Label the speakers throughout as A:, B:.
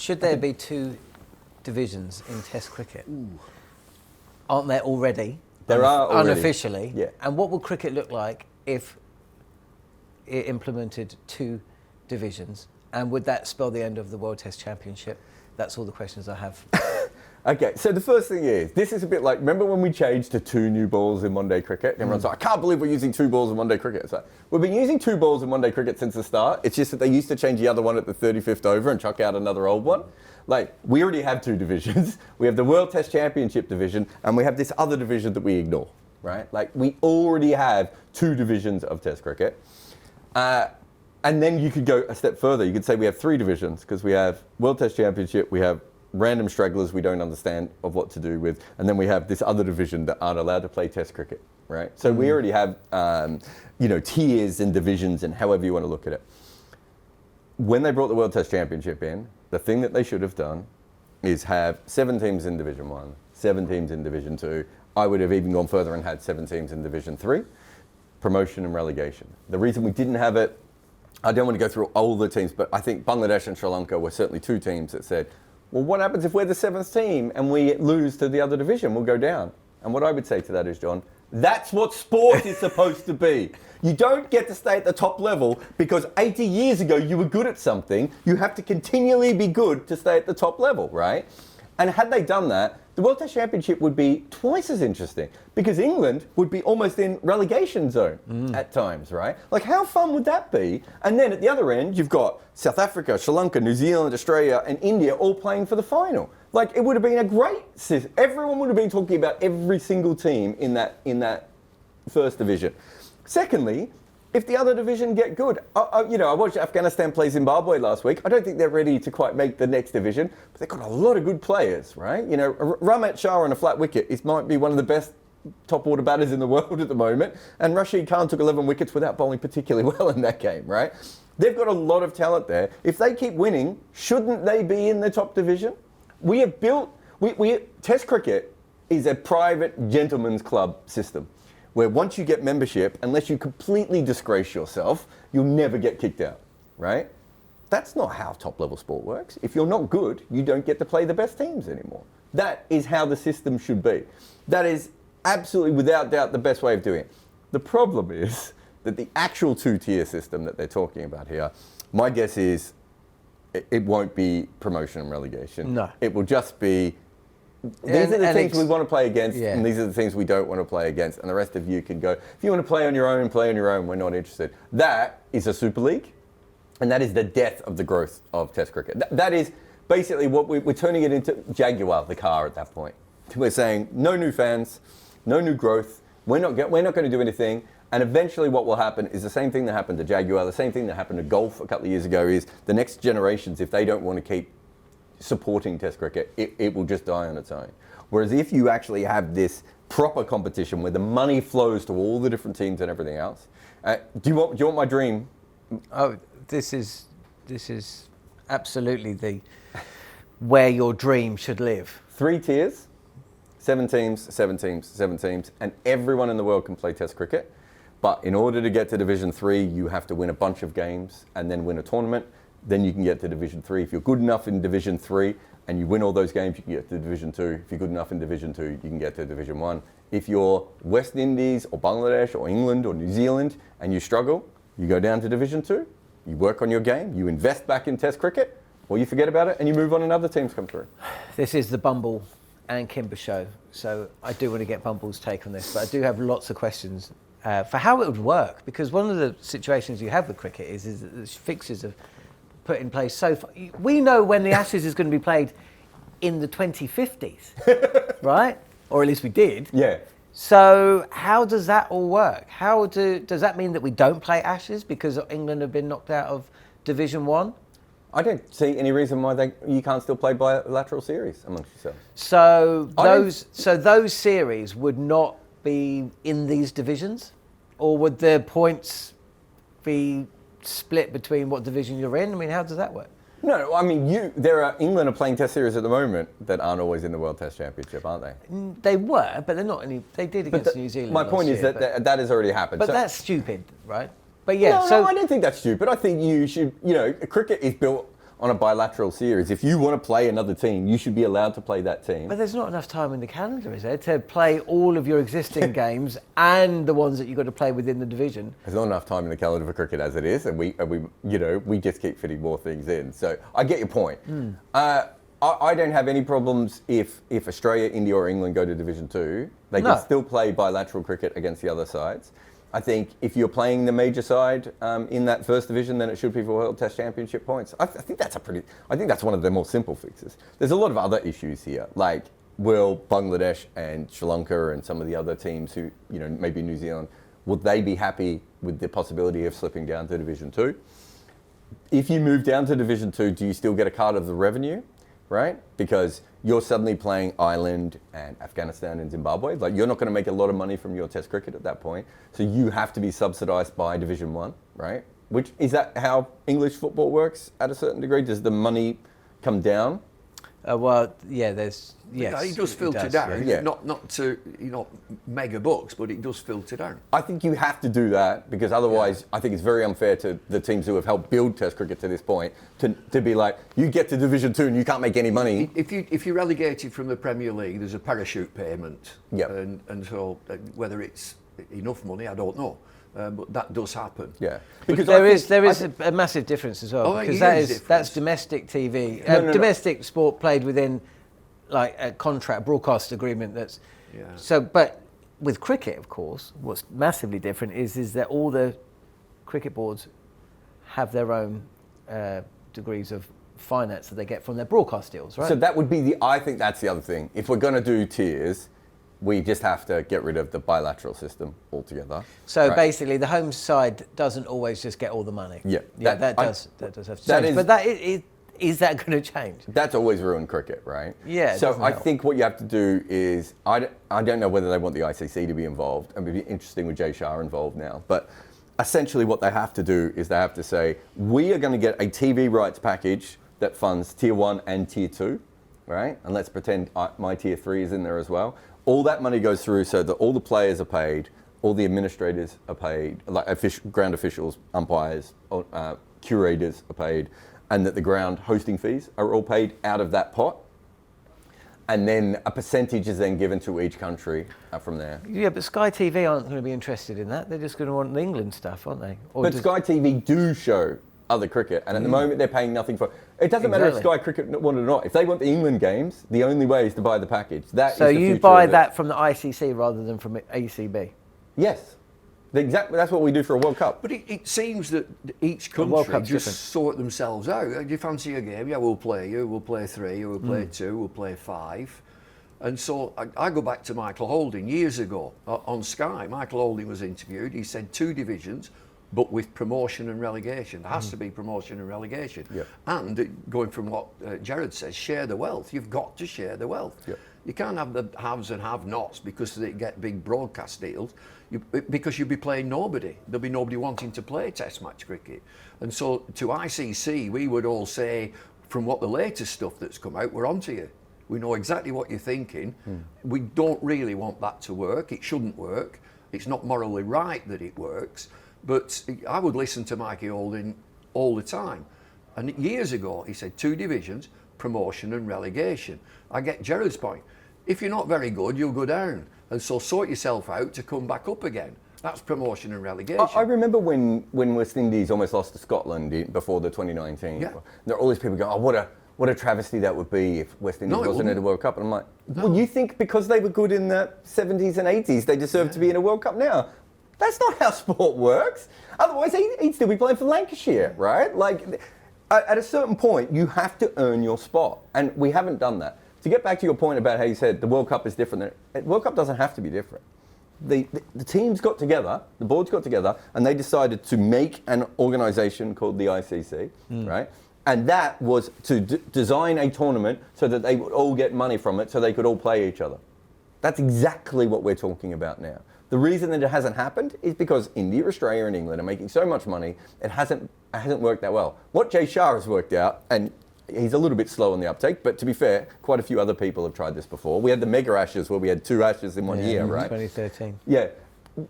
A: Should there be 2 divisions in Test cricket? Aren't there already?
B: There are already.
A: Unofficially.
B: Yeah.
A: And what will cricket look like if it implemented 2 divisions? And would that spell the end of the World Test Championship? That's all the questions I have.
B: Okay, so the first thing is, this is a bit like, remember when we changed to 2 new balls in one-day cricket? Everyone's like, I can't believe we're using 2 balls in one-day cricket. It's like, we've been using 2 balls in one-day cricket since the start. It's just that they used to change the other one at the 35th over and chuck out another old one. Like, we already have 2 divisions. We have the World Test Championship division, and we have this other division that we ignore, right? Like, we already have 2 divisions of Test cricket. And then you could go a step further. You could say we have 3 divisions, because we have World Test Championship, we have random stragglers we don't understand of what to do with, and then we have this other division that aren't allowed to play Test cricket, right? So we already have, tiers and divisions and however you want to look at it. When they brought the World Test Championship in, the thing that they should have done is have 7 teams in Division 1, 7 teams in Division 2. I would have even gone further and had 7 teams in Division 3, promotion and relegation. The reason we didn't have it, I don't want to go through all the teams, but I think Bangladesh and Sri Lanka were certainly 2 teams that said, well, what happens if we're the 7th team and we lose to the other division? We'll go down. And what I would say to that is, John, that's what sport is supposed to be. You don't get to stay at the top level because 80 years ago you were good at something. You have to continually be good to stay at the top level, right? And had they done that, the World Test Championship would be twice as interesting because England would be almost in relegation zone at times, right? Like, how fun would that be? And then at the other end, you've got South Africa, Sri Lanka, New Zealand, Australia, and India all playing for the final. Like, it would have been a great system. Everyone would have been talking about every single team in that first division. Secondly, if the other division get good, I watched Afghanistan play Zimbabwe last week. I don't think they're ready to quite make the next division, but they've got a lot of good players, right? You know, Ramat Shah on a flat wicket might be one of the best top order batters in the world at the moment, and Rashid Khan took 11 wickets without bowling particularly well in that game, right? They've got a lot of talent there. If they keep winning, shouldn't they be in the top division? We have built, Test cricket is a private gentleman's club system, where once you get membership, unless you completely disgrace yourself, you'll never get kicked out, right? That's not how top-level sport works. If you're not good, you don't get to play the best teams anymore. That is how the system should be. That is absolutely, without doubt, the best way of doing it. The problem is that the actual 2-tier system that they're talking about here, my guess is it won't be promotion and relegation.
A: No.
B: It will just be, these are the teams we want to play against, and these are the teams we don't want to play against, and the rest of you can go, if you want to play on your own, play on your own, we're not interested. That is a Super League, and that is the death of the growth of Test cricket. That is basically what we're turning it into Jaguar, the car at that point. We're saying, no new fans, no new growth, we're not going to do anything, and eventually what will happen is the same thing that happened to Jaguar, the same thing that happened to golf a couple of years ago is the next generations, if they don't want to keep supporting Test cricket, it will just die on its own. Whereas if you actually have this proper competition where the money flows to all the different teams and everything else, do you want my dream?
A: Oh, this is absolutely where your dream should live.
B: 3 tiers, 7 teams, 7 teams, 7 teams, and everyone in the world can play Test cricket. But in order to get to Division 3, you have to win a bunch of games and then win a tournament. Then you can get to Division 3. If you're good enough in Division 3 and you win all those games, you can get to Division 2. If you're good enough in Division 2, you can get to Division 1. If you're West Indies or Bangladesh or England or New Zealand and you struggle, you go down to Division 2, you work on your game, you invest back in Test cricket, or you forget about it and you move on and other teams come through.
A: This is the Bumble and Kimber show, so I do want to get Bumble's take on this, but I do have lots of questions for how it would work, because one of the situations you have with cricket is that the fixes are put in place so far. We know when the Ashes is going to be played in the 2050s, right? Or at least we did.
B: Yeah.
A: So how does that all work? Does that mean that we don't play Ashes because England have been knocked out of Division 1?
B: I don't see any reason why you can't still play bilateral series amongst yourselves.
A: So those series would not be in these divisions, or would the points be split between what division you're in? I mean, how does that work?
B: No, I mean, England are playing Test series at the moment that aren't always in the World Test Championship, aren't they?
A: They were, but they're not any. They did against New Zealand.
B: My point is that has already happened.
A: But that's stupid, right? But yeah,
B: no, I don't think that's stupid. I think you should, cricket is built on a bilateral series. If you want to play another team, you should be allowed to play that team.
A: But there's not enough time in the calendar, is there, to play all of your existing games and the ones that you've got to play within the division?
B: There's not enough time in the calendar for cricket as it is, and we just keep fitting more things in. So I get your point. I don't have any problems if Australia, India or England go to Division 2. They can still play bilateral cricket against the other sides. I think if you're playing the major side in that first division, then it should be for World Test Championship points. I think that's one of the more simple fixes. There's a lot of other issues here, like will Bangladesh and Sri Lanka and some of the other teams who, maybe New Zealand, would they be happy with the possibility of slipping down to Division 2? If you move down to Division 2, do you still get a cut of the revenue? Right? Because you're suddenly playing Ireland and Afghanistan and Zimbabwe. Like, you're not going to make a lot of money from your Test cricket at that point. So you have to be subsidised by Division 1, right? Is that how English football works at a certain degree? Does the money come down?
A: Yes.
C: It does filter down.
A: Yeah.
C: Not to mega bucks, but it does filter down.
B: I think you have to do that because otherwise, I think it's very unfair to the teams who have helped build Test cricket to this point to be like, you get to Division 2 and you can't make any money.
C: If you're relegated from the Premier League, there's a parachute payment.
B: Yep.
C: And so whether it's enough money, I don't know. But that does happen.
B: Yeah,
A: because there is a massive difference as well, because that's domestic TV, domestic sport played within like a contract broadcast agreement. But with cricket, of course, what's massively different is that all the cricket boards have their own degrees of finance that they get from their broadcast deals, right?
B: So that would be I think that's the other thing. If we're going to do tiers, we just have to get rid of the bilateral system altogether.
A: So basically, the home side doesn't always just get all the money.
B: Yeah,
A: that does have to change. But is that going to change?
B: That's always ruined cricket, right?
A: Yeah.
B: So I think what you have to do is I don't know whether they want the ICC to be involved. It would be interesting with Jay Shah involved now, but essentially what they have to do is they have to say we are going to get a TV rights package that funds Tier 1 and Tier 2, right? And let's pretend my Tier 3 is in there as well. All that money goes through so that all the players are paid, all the administrators are paid, like ground officials, umpires, curators are paid, and that the ground hosting fees are all paid out of that pot. And then a percentage is then given to each country from there.
A: Yeah, but Sky TV aren't going to be interested in that. They're just going to want the England stuff, aren't they?
B: But Sky TV do show other cricket, and at the moment they're paying nothing for it. It doesn't matter if Sky Cricket want it or not. If they want the England games, the only way is to buy the package.
A: So you buy that from the ICC rather than from ACB?
B: Yes. Exactly. That's what we do for a World Cup.
C: But it seems that each country just sort themselves out. Do you fancy a game? Yeah, we'll play you. We'll play 3. We'll play 2. We'll play 5. And so I go back to Michael Holding years ago on Sky. Michael Holding was interviewed. He said 2 divisions, but with promotion and relegation. There has to be promotion and relegation.
B: Yep.
C: And going from what Jared says, share the wealth. You've got to share the wealth.
B: Yep.
C: You can't have the haves and have-nots because they get big broadcast deals, because you'll be playing nobody. There'll be nobody wanting to play Test match cricket. And so to ICC, we would all say, from what the latest stuff that's come out, we're onto you. We know exactly what you're thinking. We don't really want that to work. It shouldn't work. It's not morally right that it works. But I would listen to Mikey Holding all the time. And years ago, he said 2 divisions, promotion and relegation. I get Gerard's point. If you're not very good, you'll go down. And so sort yourself out to come back up again. That's promotion and relegation.
B: I remember when West Indies almost lost to Scotland before the 2019.
C: Yeah.
B: There are all these people going, oh, what a travesty that would be if West Indies wasn't in a World Cup. And I'm like, well, you think because they were good in the 70s and 80s, they deserve to be in a World Cup now? That's not how sport works. Otherwise, he'd still be playing for Lancashire, right? Like, at a certain point, you have to earn your spot. And we haven't done that. To get back to your point about how you said the World Cup is different, the World Cup doesn't have to be different. The teams got together, the boards got together, and they decided to make an organisation called the ICC, right? And that was to design a tournament so that they would all get money from it so they could all play each other. That's exactly what we're talking about now. The reason that it hasn't happened is because India, Australia and England are making so much money, it hasn't worked that well. What Jay Shah has worked out, and he's a little bit slow on the uptake, but to be fair, quite a few other people have tried this before. We had the Mega Ashes where we had 2 Ashes in one year, right?
A: 2013.
B: Yeah.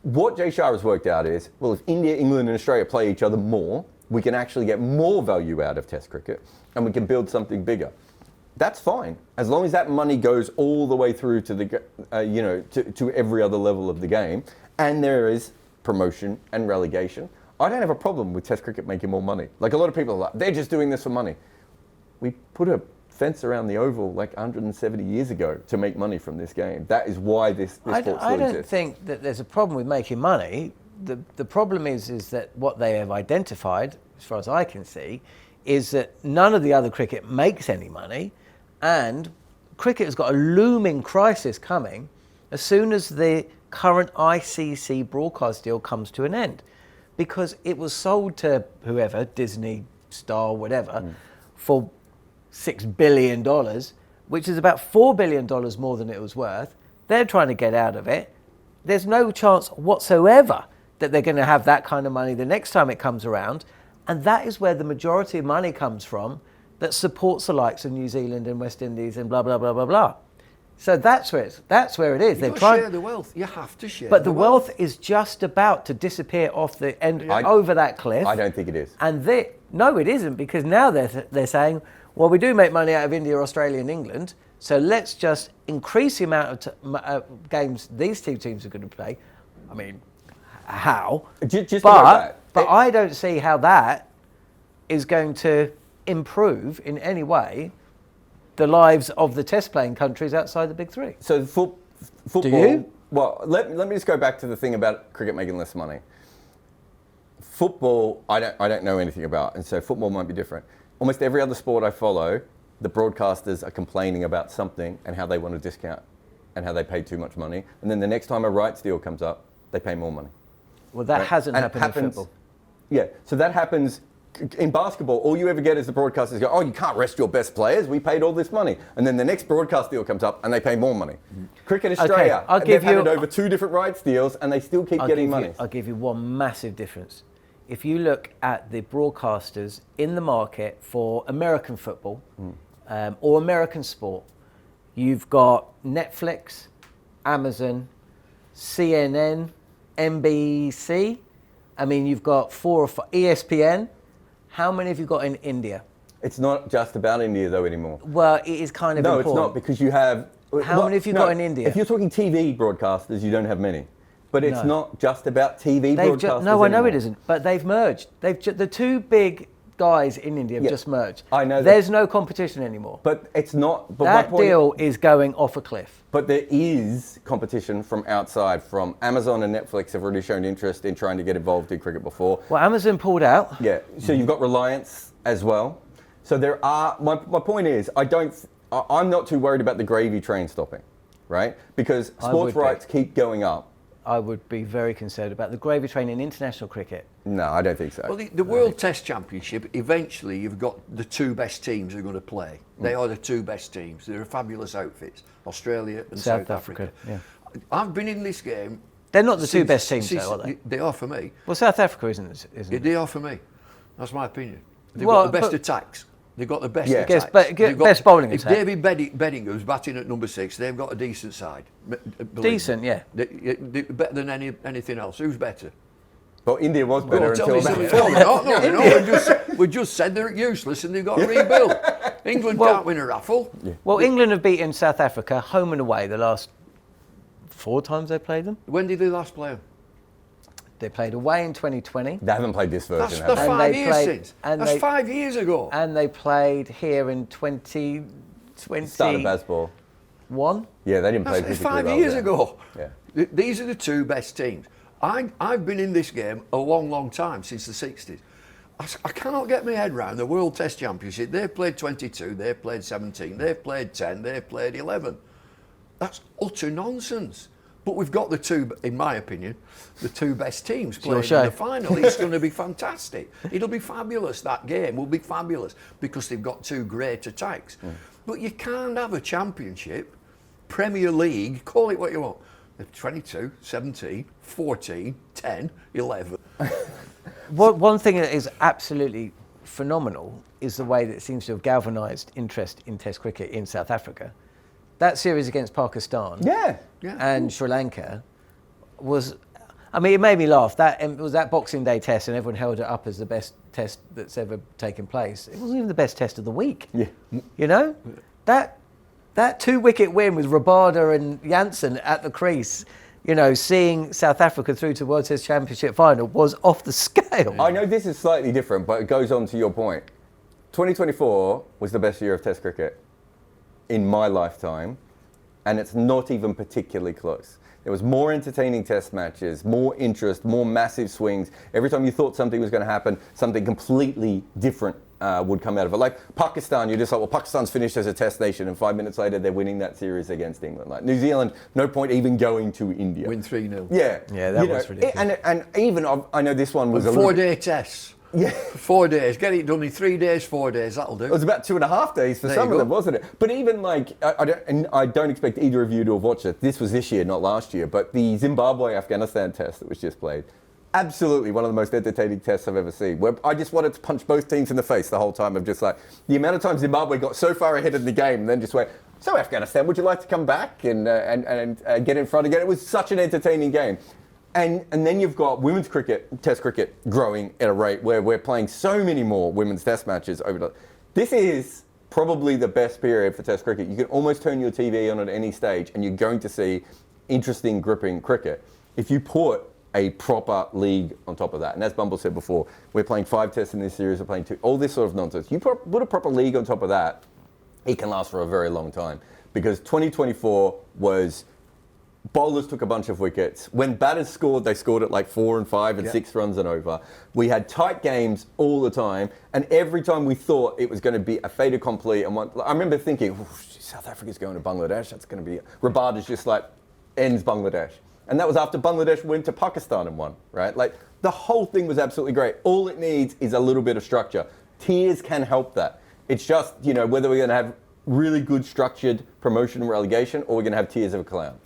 B: What Jay Shah has worked out is, well, if India, England and Australia play each other more, we can actually get more value out of Test cricket and we can build something bigger. That's fine, as long as that money goes all the way through to the, to every other level of the game, and there is promotion and relegation. I don't have a problem with Test cricket making more money. Like a lot of people are like, they're just doing this for money. We put a fence around the Oval like 170 years ago to make money from this game. That is why this sport still
A: I don't
B: exists.
A: think that there's a problem with making money. The problem is that what they have identified, as far as I can see, is that none of the other cricket makes any money, and cricket has got a looming crisis coming as soon as the current ICC broadcast deal comes to an end, because it was sold to whoever, Disney, Star, whatever, for $6 billion, which is about $4 billion more than it was worth. They're trying to get out of it. There's no chance whatsoever that they're going to have that kind of money the next time it comes around. And that is where the majority of money comes from that supports the likes of New Zealand and West Indies and blah, blah, blah, blah, blah. So that's where it is.
C: You've got to share the wealth. You have to share
A: but the wealth is just about to disappear off the end over that cliff.
B: I don't think it is.
A: And no, it isn't, because now they're saying, well, we do make money out of India, Australia and England, so let's just increase the amount of games these two teams are going to play. I mean, how?
B: Just
A: but I don't see how that is going to improve in any way the lives of the test playing countries outside the big three.
B: So football.
A: Do you?
B: Well, let me just go back to the thing about cricket making less money. Football, I don't know anything about, and so football might be different. Almost every other sport I follow, the broadcasters are complaining about something and how they want to discount and how they pay too much money. And then the next time a rights deal comes up, they pay more money.
A: Well, that hasn't happened in football.
B: Yeah, so that happens in basketball. All you ever get is the broadcasters go, oh, you can't rest your best players. We paid all this money. And then the next broadcast deal comes up and they pay more money. Cricket Australia, they've had it over 2 different rights deals and they still keep getting money.
A: I'll give you one massive difference. If you look at the broadcasters in the market for American football or American sport, you've got Netflix, Amazon, CNN, NBC. I mean, you've got 4 or 5, ESPN. How many have you got in India?
B: It's not just about India though anymore.
A: Well, it is kind of important.
B: No, it's not, because you have...
A: How many have you got in India?
B: If you're talking TV broadcasters, you don't have many. But it's not just about TV broadcasters
A: No, I know
B: anymore.
A: it isn't. But they've merged. The 2 big guys in India have just merged.
B: I know that.
A: There's no competition anymore.
B: But it's not... But
A: that deal is going off a cliff.
B: But there is competition from outside. From Amazon and Netflix have already shown interest in trying to get involved in cricket before.
A: Well, Amazon pulled out.
B: Yeah. So you've got Reliance as well. So there are... My point is, I'm not too worried about the gravy train stopping, right? Because sports rights keep going up.
A: I would be very concerned about the gravy train in international cricket.
B: No, I don't think so.
C: Well, the World Test Championship, eventually you've got the 2 best teams who are going to play. They are the 2 best teams. They're fabulous outfits, Australia and South Africa. Yeah. I've been in this game.
A: They're not the 2 best teams, though, are they?
C: They are for me.
A: Well, South Africa isn't it?
C: They are for me. That's my opinion. They've got the best attacks. They've got the best attacks.
A: Best bowling attack.
C: If David Beddingham's batting at number 6, they've got a decent side.
A: Decent, yeah.
C: They're better than anything else. Who's better?
B: Well, India was better until
C: that. We just said they're useless and they've got to rebuild. England can't win a raffle.
B: Yeah.
A: Well, England have beaten South Africa home and away the last 4 times they played them.
C: When did they last play them?
A: They played away in 2020.
B: They haven't played this version.
C: That's 5 years since. That's 5 years ago.
A: And they played here in 2020.
B: Started baseball.
A: 1?
B: Yeah, they didn't play.
C: That's 5 years ago.
B: Yeah.
C: These are the 2 best teams. I've been in this game a long, long time, since the 60s. I cannot get my head around the World Test Championship. They've played 22, they've played 17, they've played 10, they've played 11. That's utter nonsense. But we've got the 2, in my opinion, the 2 best teams playing in the final. It's going to be fantastic. It'll be fabulous. That game will be fabulous because they've got 2 great attacks. But you can't have a championship, Premier League, call it what you want. 22, 17, 14, 10, 11.
A: One thing that is absolutely phenomenal is the way that it seems to have galvanised interest in Test cricket in South Africa. That series against Pakistan and Sri Lanka was, I mean, it made me laugh. It was that Boxing Day test, and everyone held it up as the best test that's ever taken place. It wasn't even the best test of the week.
B: Yeah.
A: You know, that 2-wicket win with Rabada and Janssen at the crease, you know, seeing South Africa through to World Test Championship final was off the scale.
B: I know this is slightly different, but it goes on to your point. 2024 was the best year of Test cricket in my lifetime, and it's not even particularly close. There was more entertaining Test matches, more interest, more massive swings. Every time you thought something was going to happen, something completely different would come out of it. Like Pakistan, you're just like, well, Pakistan's finished as a Test nation, and 5 minutes later, they're winning that series against England. Like New Zealand, no point even going to India.
C: Win 3-0.
B: Yeah.
A: Yeah, that was ridiculous.
B: And even, I know this one was a
C: 4-day tests.
B: Yeah.
C: 4 days. Get it done in 3 days, 4 days. That'll do.
B: It was about 2.5 days for
C: There
B: some
C: you
B: of
C: go.
B: them, wasn't it? But even like, I don't expect either of you to have watched it. This was this year, not last year. But the Zimbabwe-Afghanistan test that was just played, absolutely one of the most entertaining tests I've ever seen. Where I just wanted to punch both teams in the face the whole time of just like, the amount of times Zimbabwe got so far ahead of the game and then just went, so Afghanistan, would you like to come back and get in front again? It was such an entertaining game. And then you've got women's cricket, Test cricket, growing at a rate where we're playing so many more women's Test matches over the... This is probably the best period for Test cricket. You can almost turn your TV on at any stage and you're going to see interesting, gripping cricket. If you put a proper league on top of that, and as Bumble said before, we're playing 5 tests in this series, we're playing 2, all this sort of nonsense. You put a proper league on top of that, it can last for a very long time. Because 2024 was... Bowlers took a bunch of wickets. When batters scored, they scored at like 4 and 5 and 6 runs and over. We had tight games all the time, and every time we thought it was going to be a fait accompli, and I remember thinking, South Africa's going to Bangladesh. That's going to be Rabada's just like ends Bangladesh, and that was after Bangladesh went to Pakistan and won. Right, like the whole thing was absolutely great. All it needs is a little bit of structure. Tiers can help that. It's just whether we're going to have really good structured promotion and relegation, or we're going to have tiers of a clown.